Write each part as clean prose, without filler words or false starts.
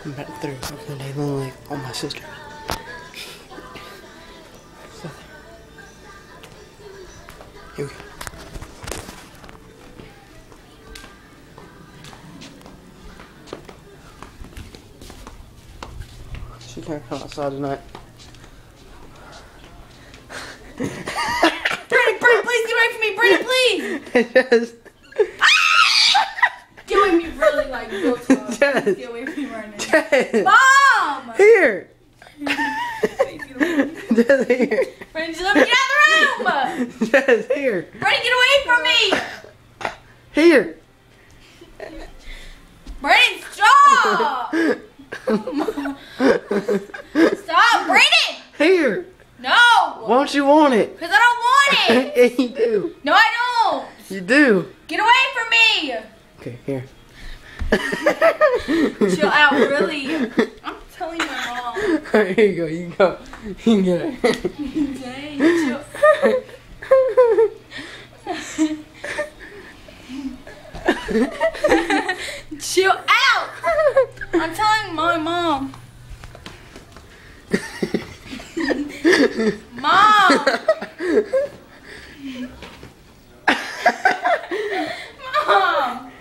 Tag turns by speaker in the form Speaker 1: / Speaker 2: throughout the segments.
Speaker 1: I'm back through. Okay, they look like all my sisters. So, here we go. She can't come outside tonight.
Speaker 2: Brandon, please get away from me! Brandon, please!
Speaker 1: Yes.
Speaker 2: Get away from me, really, like, real talk.
Speaker 1: Yes.
Speaker 2: Get away from me right now.
Speaker 1: Yes.
Speaker 2: Mom!
Speaker 1: Here.
Speaker 2: Please get away from me.
Speaker 1: Just here.
Speaker 2: Brandon, just let me get out of the room!
Speaker 1: Just here.
Speaker 2: Brandon, get away from me!
Speaker 1: Here.
Speaker 2: Brandon, stop! Stop, Brandon!
Speaker 1: Here.
Speaker 2: No!
Speaker 1: Won't you want it?
Speaker 2: Because I don't want it!
Speaker 1: Yeah, you do.
Speaker 2: No, I don't!
Speaker 1: You do.
Speaker 2: Get away from me!
Speaker 1: Okay, here.
Speaker 2: Chill out, really. I'm telling my mom.
Speaker 1: Alright, here you go. You can go. You can get it.
Speaker 2: Dang, chill. Chill out! I'm telling my mom. Mom! Mom!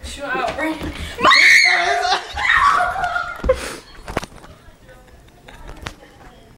Speaker 2: Chill out, Brandon.